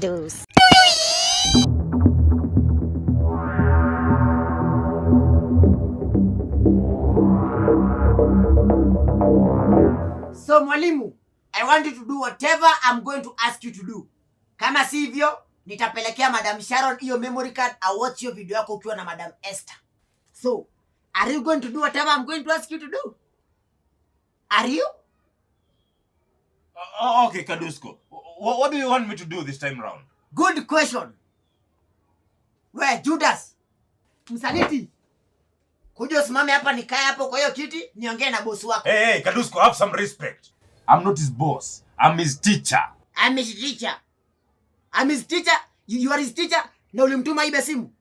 Kados. So mwalimu, I want you to do whatever I'm going to ask you to do. Kama sivyo, nitapelekea Madam Sharon hiyo memory card au watch hiyo video yako ukiwa na Madam Esther. So, are you going to do whatever I'm going to ask you to do? Are you? Okay, Kadusko. What do you want me to do this time round? Good question. Where Judas? Msaliti. Kuja usimame hapa nikae hapo kwa hiyo kiti niongee na boss wako. Hey, Kadusko, have some respect. I'm not his boss. I'm his teacher. I'm his teacher. I'm his teacher. You are his teacher. Na ulimtuma ibe simu.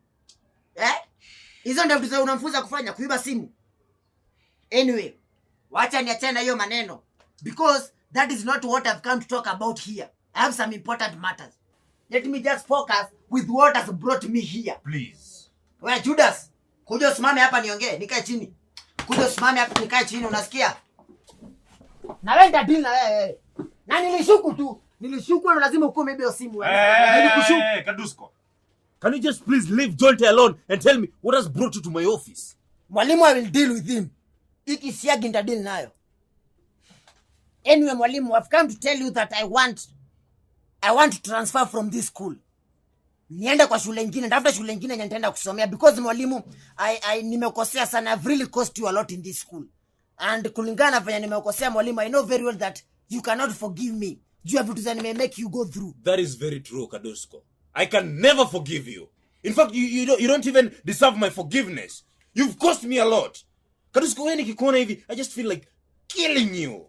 Hizo ndio vitu unamfunza kufanya, kuiba simu. Anyway, wacha niachane na hiyo maneno because that is not what I've come to talk about here. I have some important matters. Let me just focus with what has brought me here. Please. Wewe Judas, kuja usimame hapa niongee, nikae chini. Kuja usimame hapa nikae chini, unasikia? Na wewe ndadili na wewe. Na nilishuku tu. Nilishuku na lazima ukome hiyo simu wewe. Hey, Kadusko. Can you just please leave Jonte alone and tell me what has brought you to my office? Mwalimu, I will deal with him. Iki siagi ndadili nayo. Anyway, mwalimu, I've come to tell you that I want to transfer from this school. Nienda kwa shule nyingine, ndafuta shule nyingine yenye nitaenda kusomea because mwalimu, I nimekosea sana. I've really cost you a lot in this school. And kulingana na venye nimekosea mwalimu, I know very well that you cannot forgive me. You have vitu zenye make you go through. That is very true, Kadusko. I can never forgive you. In fact, you don't even deserve my forgiveness. You've cost me a lot. Kadusko, when nikikuona hivi, I just feel like killing you.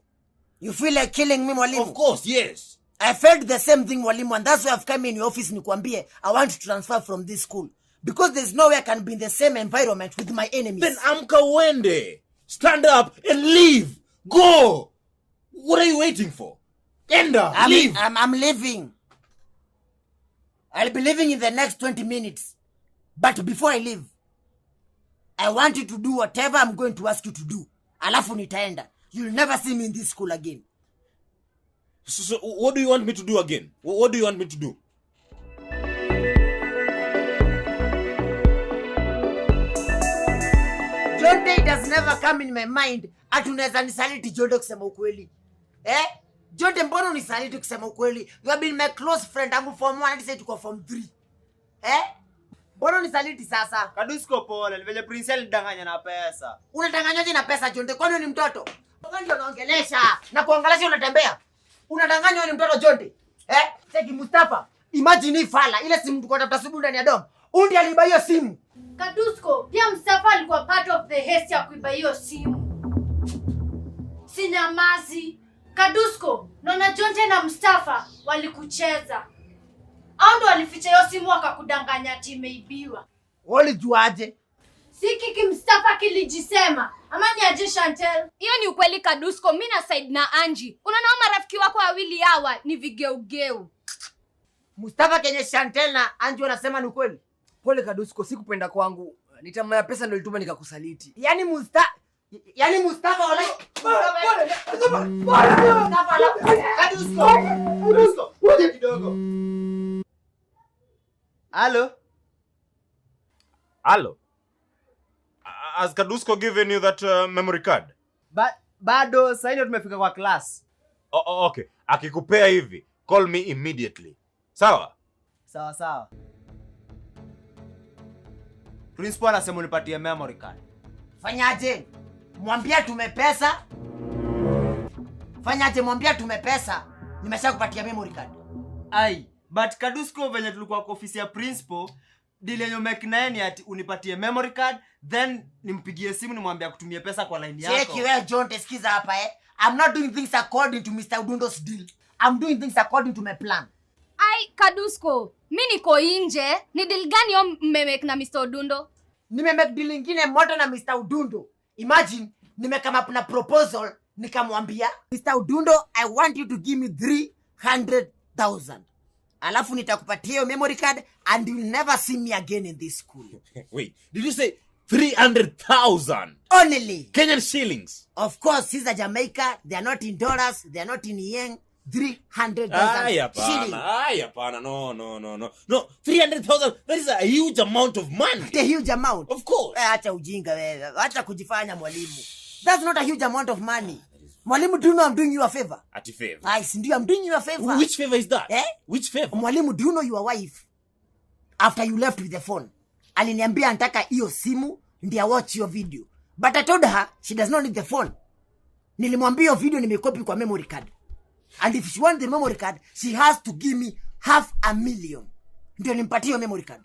You feel like killing me, mwalimu? Of course, yes. I felt the same thing, mwalimu, and that's why I've come in your office nikwambie I want to transfer from this school because there's no way I can be in the same environment with my enemies. Then amka uende. Stand up and leave. Go. What are you waiting for? Enda, leave. I'm leaving. I'll be leaving in the next 20 minutes. But before I leave, I want you to do whatever I'm going to ask you to do. Alafu nitaenda. You'll never see me in this school again. So what do you want me to do again? What do you want me to do? Jonte, it has never come in my mind ati unaweza nisaliti Jonte kusema ukweli. Jonte, mbona unisaliti kusema ukweli? You have been my close friend tangu form 1 hadi sasa tuko form 3. Mbona unisaliti sasa? Kadusko pole, ni vile Prince alidanganya na pesa. Unadanganyaje na pesa Jonte? Kwani ni mtoto? Wewe ndio unaongelesha na kuangalia unatembea. Unadanganya wewe ni mtoto Jonte. Cheki Mustafa. Imagine hii fala ile simu tuko tafuta subu ndani ya dom. Undi aliiba hiyo simu. Kadusko, pia Mustafa alikuwa part of the haste ya kuiba hiyo simu. Sinyamazi. Kadusko, naona Jonte na Mustafa walikucheza. Au ndo walificha hiyo simu wakakudanganya ati imeibiwa. Walijuaje? Si kiki Mustafa kilijisema. Ama ni aje Chantel? Hiyo ni ukweli Kadusko, mimi na Said na Angie. Unaona marafiki wako wawili hawa ni vigeugeu. Mustafa kenye Chantel na Angie wanasema ni ukweli. Pole Kadusko, sikupenda kwangu. Nitamaya pesa ndio ilituma nikakusaliti. Yaani Mustafa wala Kadusko, ngoja kidogo. Hello? Hello? Has Kadusko given you that memory card? Bado, sasa ndio tumefika kwa class. Okay. Akikupea hivi, call me immediately. Sawa? Sawa. Principal anasema unipatie memory card. Fanyaje? Mwambia tumepesa. Fanyaje mwambia tumepesa. Nimeshakupatia memory card. Ai, but Kadusko venye tulikuwa kwa ofisi ya principal, deal yenye make naye ati unipatie memory card, then nimpigie simu nimwambie kutumia pesa kwa line yako. Cheki wewe Jonte, sikiza hapa I'm not doing things according to Mr. Udundo's deal. I'm doing things according to my plan. Ai Kadusko, mimi niko nje. Ni deal gani yo mmemake na Mr. Udundo? Nimemake deal nyingine moto na Mr. Udundo. Imagine nimekama na proposal nikamwambia Mr. Udundo, I want you to give me 300,000. Alafu nitakupatia hiyo memory card and you will never see me again in this school. Wait, did you say 300,000? Only Kenyan shillings? Of course, these are Jamaica. They are not in dollars. They are not in yen. 300,000 shilling. Hapana. No, 300,000. That is a huge amount of money. A huge amount. Of course. Acha ujinga wewe. Acha kujifanya mwalimu. That's not a huge amount of money. Mwalimu, do you know I'm doing you a favor? At a favor. I see, I'm doing you a favor. Which favor is that? Which favor? Mwalimu, do you know your wife, after you left with the phone, aliniambia anataka hiyo simu ndio watch your video. But I told her she does not need the phone. Nilimwambia hiyo video nimekopi kwa memory card. And if she wants the memory card, she has to give me 500,000. Ndio nimpatie hiyo memory card.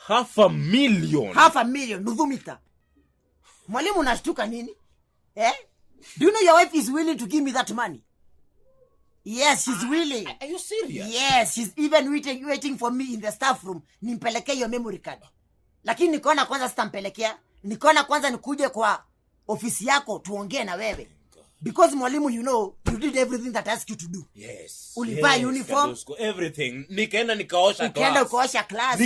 500,000. 500,000 nusu mita. Mwalimu, unashtuka nini? Do you know your wife is willing to give me that money? Yes, she's willing. Are you serious? Yes, she's even waiting for me in the staff room nimpelekee hiyo memory card. Lakini nikaona kwanza sitampelekea. Nikaona kwanza nikuje kwa ofisi yako tuongee na wewe. Because mwalimu, you know, you did everything that I asked you to do. Yes. Ulivaa uniform, everything. Nikaenda nikaosha class. ukaenda ukaosha class,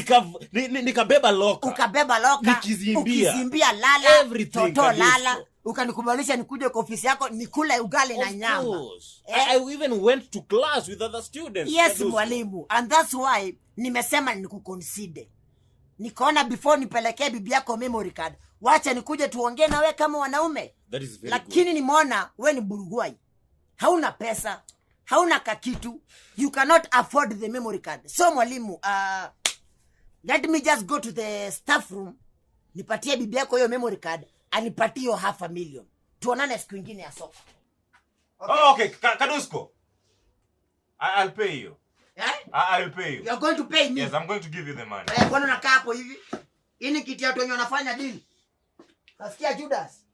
nikabeba loka. ukabeba loka, ukizimbia lala, everything. toto lala, ukanikubalisha nikuje kwa ofisi yako nikule ugali na nyama. I even went to class with other students. Yes, mwalimu. And that's why nimesema nikuconsider. Nikaona before nipelekee bibi yako memory card, wacha nikuje tuongee na wewe kama wanaume. That is very Lakini good. nimeona wewe ni burugwai. Hauna pesa, hauna kakitu. You cannot afford the memory card. So mwalimu, let me just go to the staff room. Nipatie bibi yako hiyo memory card, anipatie hiyo 500,000. Tuonane siku nyingine ya soko. Okay, Kadusko. I'll pay you. I'll pay you. You are going to pay me? Yes, I'm going to give you the money. Mbona unakaa hapo hivi? Hii ni kiti ya watu wenye wanafanya deal. Nasikia Judas.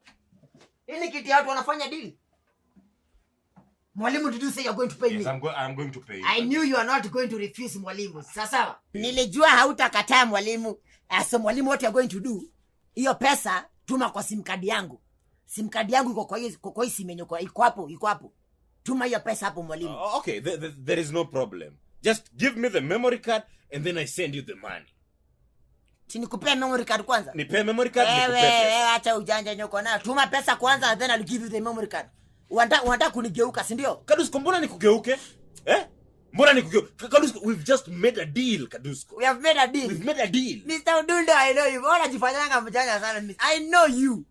Hii ni kiti ya watu wanafanya deal. Mwalimu, did you say you're going to pay me? Yes, I'm going to pay you. I knew you are not going to refuse, mwalimu. Sasa nilijua hautakataa mwalimu. So mwalimu, what you are going to do, hiyo pesa tuma kwa sim card yangu. Sim card yangu iko kwa hii simu yenye iko hapo. Tuma hiyo pesa hapo mwalimu. Okay, there is no problem. Just give me the memory card and then I send you the money. Sinikupea memory card kwanza? Nipe memory card, nikupe Wewe pesa. acha ujanja nyoko na. Tuma pesa kwanza and then I'll give you the memory card. Unataka kunigeuka, si ndio? Kadusko, mbona nikugeuke? Mbona nikugeuke? Kadusko, we've just made a deal, Kadusko. We have made a deal. We've made a deal. Mr. Udundo, I know you. Mbona jifanyanga mjanja sana miss. I know you.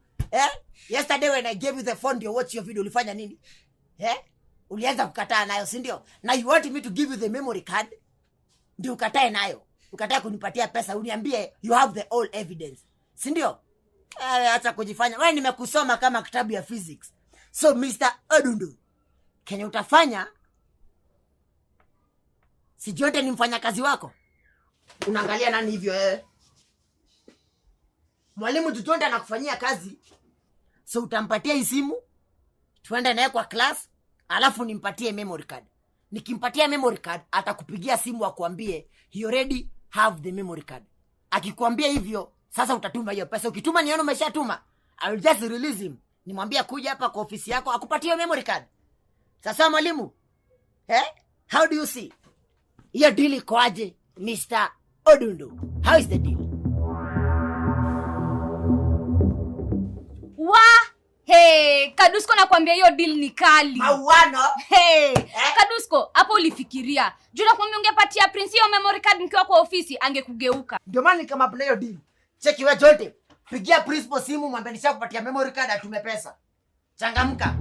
Yesterday when I gave you the phone to watch your video, ulifanya nini? Ulianza kukataa nayo, si ndio? Now you want me to give you the memory card? Ndio ukatae nayo. Ukatae kunipatia pesa, uniambie you have the all evidence. Si ndio? Acha kujifanya. Wewe nimekusoma kama kitabu ya physics. So Mr. Udundo, Kenya utafanya? Si Jonte ni mfanyakazi wako? Unaangalia nani hivyo Mwalimu Jonte anakufanyia kazi. So utampatia hii simu, tuende naye kwa class, alafu nimpatie memory card. Nikimpatia memory card, atakupigia simu akuambie he already have the memory card. Akikwambia hivyo, sasa utatuma hiyo pesa. Ukituma nione umeshatuma, I will just release him. Nimwambia kuja hapa kwa ofisi yako akupatie memory card. Sasa mwalimu, how do you see? Hiyo deal iko aje, Mr. Odundo? How is the deal? Kadusko, nakwambia hiyo deal ni kali. Mauano. Kadusko, hapo ulifikiria. Juu nakwambia ungepatia Prince hiyo memory card nikiwa kwa ofisi, angekugeuka. Ndio maana nikama play hiyo deal. Cheki wewe Jonte. Pigia principal simu, mwambie nishakupatia memory card, atume pesa. Changamka.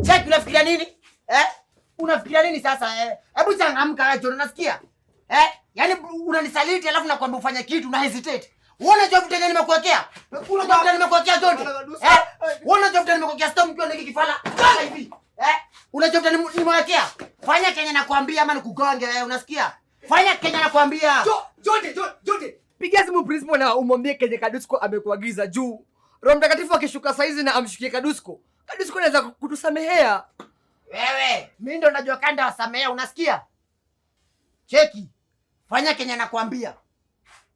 Cheki, unafikiria nini? Unafikiria nini sasa? Hebu changamka wewe Jonte, unasikia? Yaani unanisaliti alafu nakwambia ufanye kitu na hesitate. Uona job tena nimekuwekea? Uona job tena nimekuwekea Jonte? Uona job tena nimekuwekea storm kwa niki kifala? Kala hivi. Una job tena nimewekea? Fanya Kenya nakwambia ama nikugonge wewe, unasikia? Fanya Kenya nakwambia. Jonte. Pigia simu principal na umwambie Kenya Kadusko amekuagiza juu. Roho Mtakatifu akishuka saizi na amshikie Kadusko. Kadusko anaweza kutusamehea. Wewe, mimi ndo najua kanda wasamehea, unasikia? Cheki. Fanya Kenya nakwambia.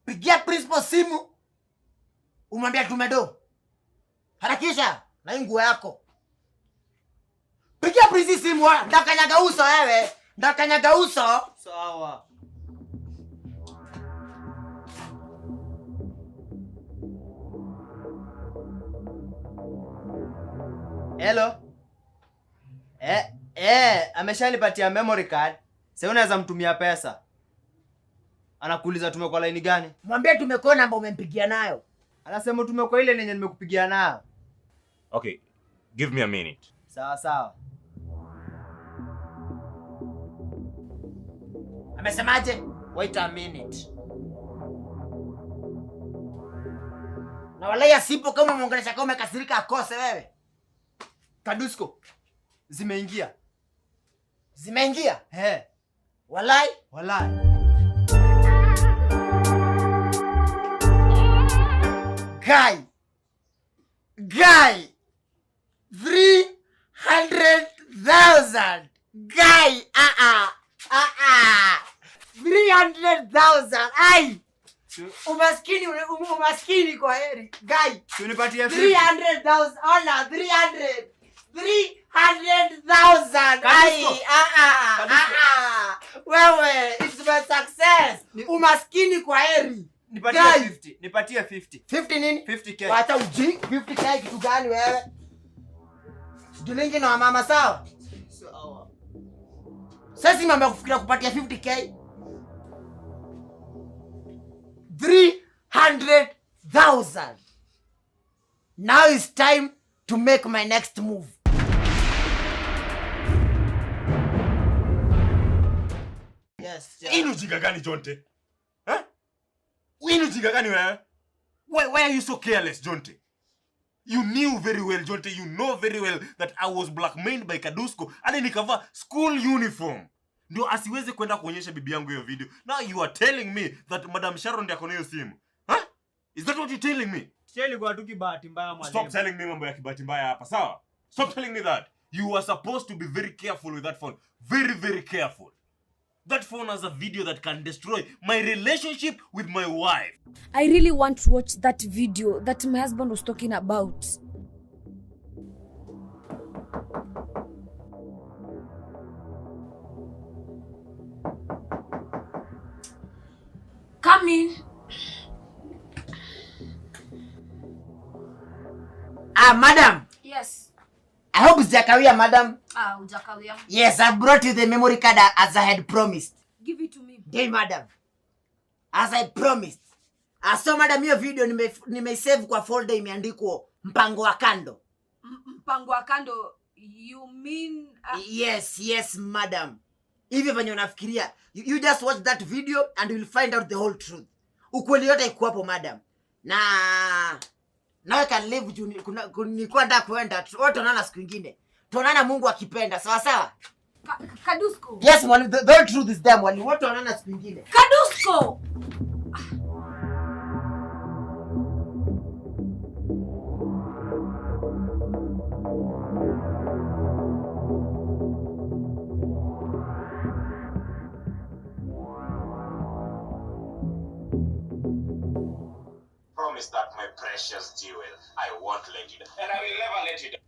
Pigia principal simu, umwambia tumedo. Harakisha na nguo yako. Pigia principal simu, ndakanyaga uso wewe. Ndakanyaga uso. Sawa. Hello. Ameshanipatia memory card. Sasa unaweza mtumia pesa. Anakuuliza tume kwa line gani? Mwambie tumekuwa namba umempigia nayo. Anasema tume kwa ile yenye nimekupigia nayo. Okay, give me a minute. Sawa. Amesemaje? Wait a minute. Na walai asipo kama muongelesha kama umekasirika akose wewe. Kadusko. Zimeingia. Zimeingia? Walai. Guy 300,000. Guy 300,000. Ai. Umaskini kwa heri. Guy. Tunipatie 300,000. Ona 300,000. Ai. Wewe, it's my success. Umaskini kwa heri. Nipatie 50. Nipatie 50. 50 nini? 50k. Wacha uji 50k kitu gani wewe? Dulingi na mama sawa? Sawa. Sasa mama kufikiria kupatia 50k. 300,000. Now it's time to make my next move. Yes. Inu jinga gani Jonte? Inu jinga gani wewe? Why are you so careless, Jonte? You knew very well, Jonte, you know very well that I was blackmailed by Kadusko and nikavaa school uniform. Ndio asiweze kwenda kuonyesha bibi yangu hiyo video. Now you are telling me that Madam Sharon ndiye akona hiyo simu. Is that what you're telling me? Cheli kwa tu kibahati mbaya mwalimu. Stop telling me mambo ya kibahati mbaya hapa, sawa? Stop telling me that. You are supposed to be very careful with that phone. Very, very careful. That phone has a video that can destroy my relationship with my wife. I really want to watch that video that my husband was talking about. Come in. Madam. Yes. I hope hujakawia, madam. Hujakawia. Yes, I brought you the memory card as I had promised. Give it to me. Dear madam. As I promised. So madam, hiyo video nimesave kwa folder imeandikwa mpango wa kando. Mpango wa kando, you mean Yes, madam. Hivi venye unafikiria. You just watch that video and you'll find out the whole truth. Ukweli yote iko hapo, madam. Now I can live juu nilikuwa nataka kuenda. Wote tunaona siku nyingine. Tunaona Mungu akipenda. Sawa sawa? Kadusko. Yes, mwalimu. The whole truth is there, mwalimu. Wote tunaona siku nyingine. Kadusko. Promise that, my precious jewel, I won't let you down. And I will never let you down.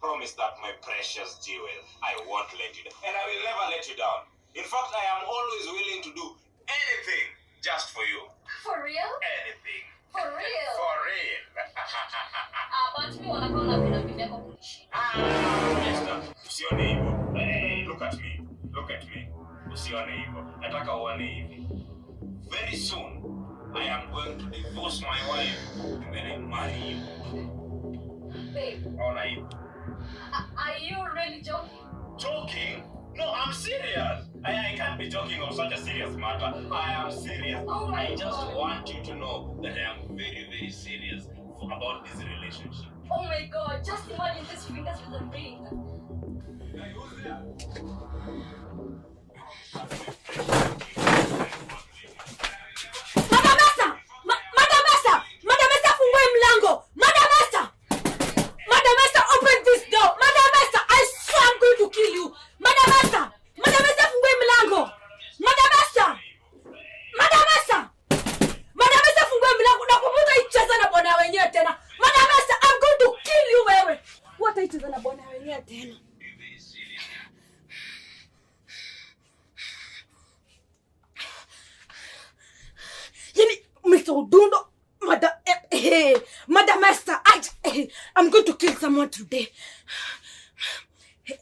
Promise that, my precious jewel, I won't let you down. And I will never let you down. In fact, I am always willing to do anything just for you. For real? Anything. For real? For real. But me wanna napenda bibi yako kunishinda. Mister, usione hivyo. Hey, look at me. Look at me. Usione hivyo. Nataka uone hivi. Very soon, I am going to divorce my wife and then I marry you. Babe. All right. Are you really joking? Joking? No, I'm serious. I can't be joking of such a serious matter. I am serious. Oh my I just God. want you to know that I am very, very serious about this relationship. Oh my God, just imagine these fingers with a ring. Hey, who's there? Mr. Odundo, Madam Esther, I'm going to kill someone today.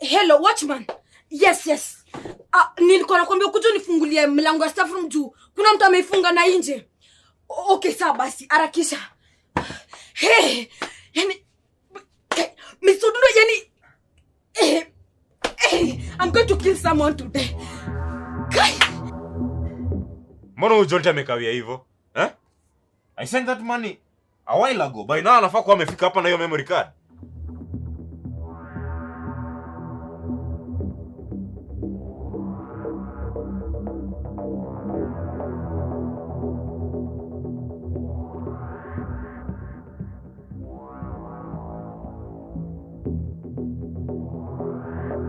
Hello, watchman. Yes. Nilikuwa nakwambia kuja nifungulie mlango ya staff room juu. Kuna mtu ameifunga na nje. Okay, sawa basi, harakisha. Hey, yani Misudundo, yani I'm going to kill someone today. Mbona huyu Jonte amekawia hivyo? I sent that money a while ago. By now anafaa kuwa amefika hapa na hiyo memory card.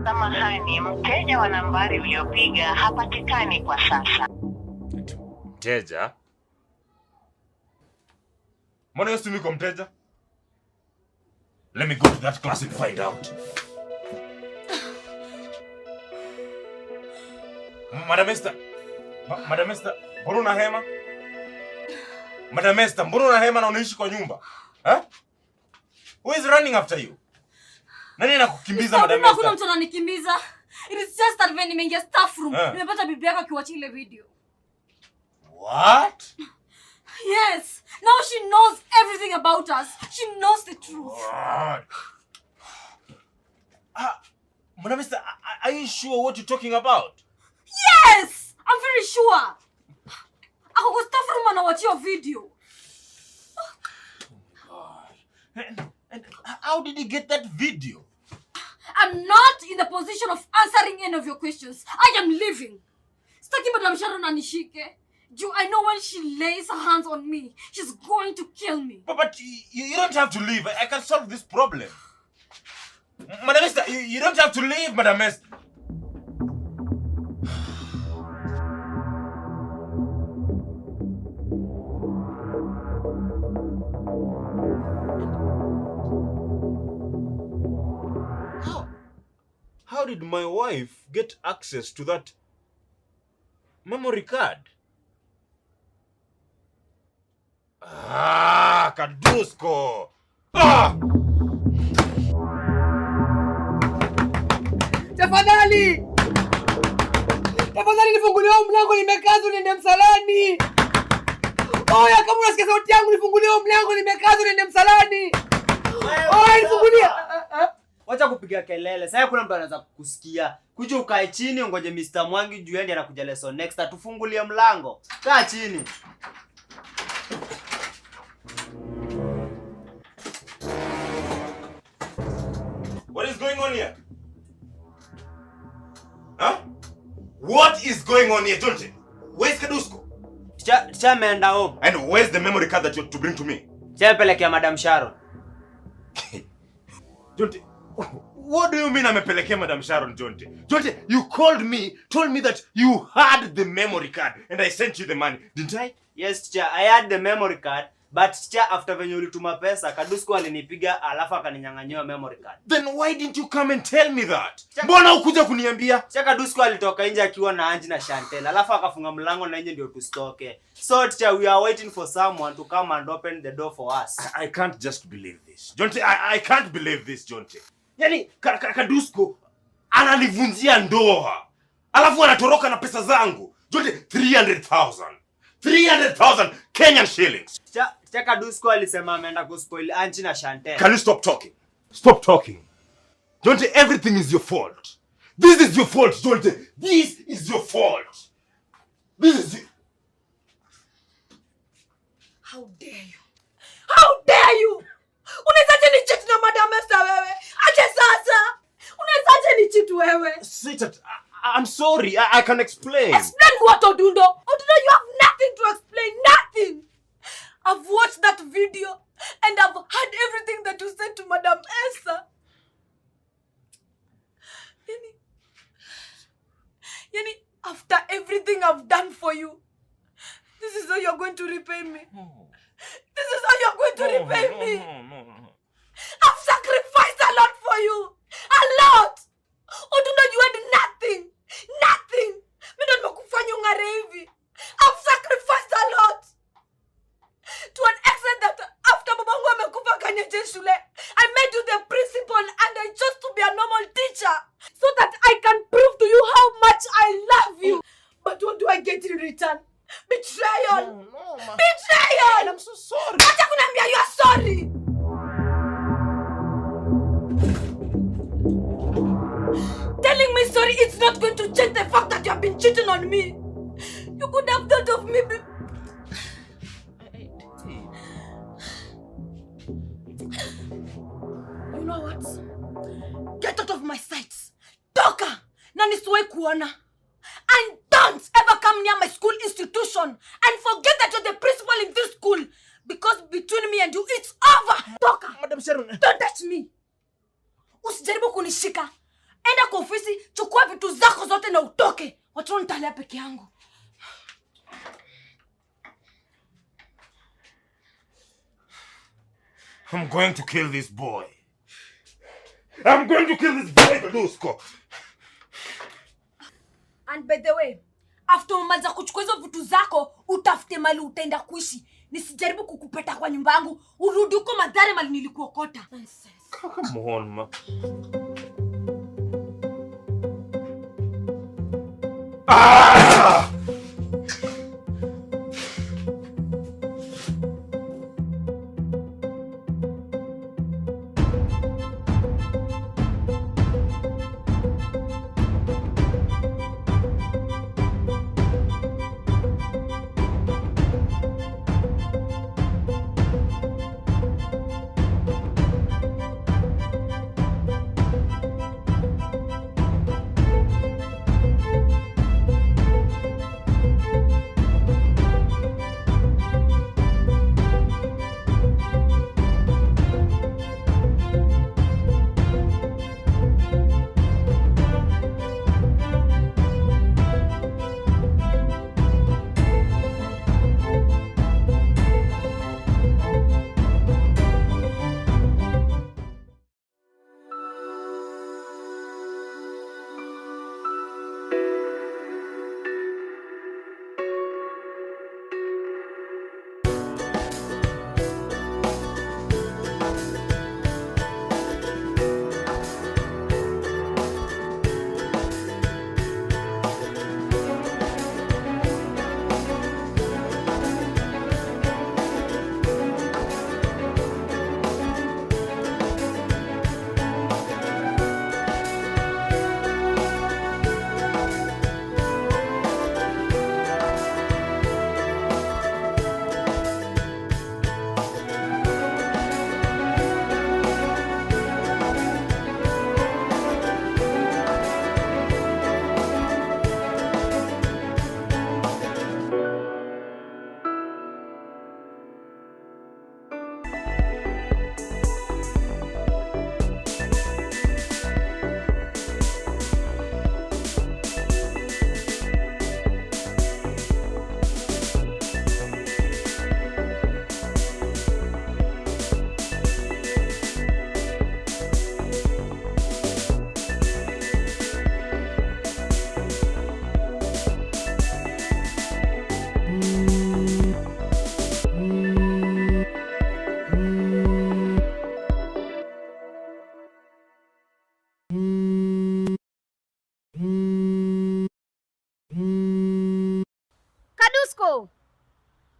Samahani, mteja wa nambari uliopiga hapatikani kwa sasa. Mteja? Mbona hiyo simu iko mteja? Let me go to that class and find out. Madam Esther, mbona una hema? Madam Esther, mbona una hema na unaishi kwa nyumba? Who is running after you? Nani anakukimbiza Madam Esther? Hakuna mtu ananikimbiza. It is just that when nimeingia staff room, nimepata bibi yako akiwatch ile video. What? Yes. Now she knows everything about us. She knows the truth. What? Madam Esther, are you sure what you're talking about? Yes! I'm very sure. Ako kwa staff room anawatch your video. And how did he get that video? I'm not in the position of answering any of your questions. I am leaving. Staki Madam Sharon anishike. I know when she lays her hands on me, she's going to kill me. But you don't have to leave. I can solve this problem. Madam Esther, you don't have to leave, Madam Esther. How did my wife get access to that memory card? Kadusko! Tafadhali nifungulie mlango, nimekazwa niende msalani. Oya, kama unasikia sauti yangu nifungulie mlango, nimekazwa niende msalani. Oya, nifungulie. Wacha kupiga kelele. Sasa kuna mtu anaweza kukusikia. Kuja ukae chini ungoje Mr. Mwangi juu yeye anakuja lesson next atufungulie mlango. Kaa chini. What is going on here? What is going on here, Jonte? Where's Kadusko? Cha ameenda home. And where's the memory card that you're to bring to me? Cha pelekea Madam Sharon. Jonte, what do you mean amepelekea Madam Sharon, Jonte? Jonte, you called me, told me that you had the memory card and I sent you the money, didn't I? Yes, teacher, I had the memory card, but teacher, after venye ulituma pesa, Kadusko alinipiga alafu akaninyang'anyia memory card. Then why didn't you come and tell me that? Mbona ukuja kuniambia? Teacher, Kadusko alitoka nje akiwa na Anji na Chantel, alafu akafunga mlango na nje ndio tustoke. So teacher, we are waiting for someone to come and open the door for us. I can't just believe this. Jonte, I can't believe this, Jonte. Yani, Kadusko ananivunjia ndoa. Alafu anatoroka na pesa zangu. Jonte, 300,000 Kenyan shillings. Teacher, Kadusko alisema ameenda kuspoil Anji na Chantel. Can you stop talking? Stop talking. Jonte, everything is your fault. This is your fault, Jonte. This is your fault. This is it. How dare you? How dare you? Unawezaje ni cheat na Madam Esther wewe? Aje sasa. Unawezaje ni cheat wewe? Sweetheart, I'm sorry. I can explain. Explain what, Odundo? Odundo, you have nothing to explain. Nothing. I've watched that video and I've heard everything that you said to Madam Esther. Yani, after everything I've done for you, this is how you're going to repay me. This is how you're going to repay me. No. I've sacrificed a lot for you. A lot. Odundo, you had nothing. Nothing. Mimi ndo nimekufanya ungare hivi. I've sacrificed a lot. To an extent that after babangu amekufa kanyeje shule, I made you the it's not going to change the fact that you have been cheating on me. You could have thought of me. You know what? Get out of my sight. Toka! Na nisiwahi kuona. And don't ever come near my school institution. And forget that you're the principal in this school. Because between me and you, it's over. Toka! Madam Sharon. Don't touch me. Usijaribu kunishika. Enda kwa ofisi, chukua vitu zako zote na utoke. Wacha nitalea peke yangu. I'm going to kill this boy. I'm going to kill this boy, Kadusko. And by the way, after umaliza kuchukua hizo vitu zako, utafute mali utaenda kuishi. Nisijaribu kukupeta kwa nyumba yangu, urudi huko Mathare mali nilikuokota. Come on, ma. Ah!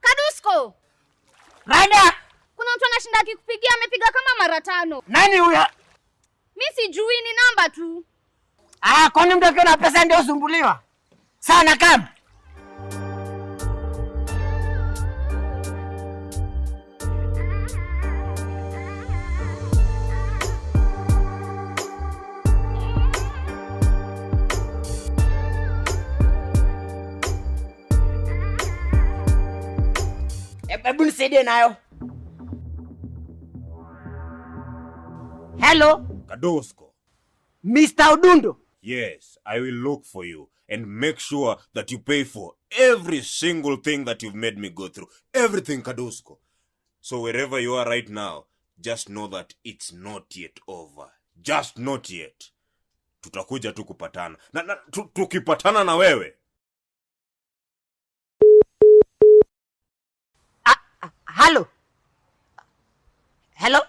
Kadusko! Rada! Kuna mtu anashinda akikupigia, amepiga kama mara 5. Nani huyo? Mimi sijui, ni namba tu. Kwani mtu akiwa na pesa ndio usumbuliwa? Sana kama. Hebu nisaidie nayo. Hello? Kadusko. Mr. Odundo. Yes, I will look for you and make sure that you pay for every single thing that you've made me go through. Everything, Kadusko. So wherever you are right now, just know that it's not yet over. Just not yet. Tutakuja tu kupatana. Tukipatana na wewe. Hello? Hello?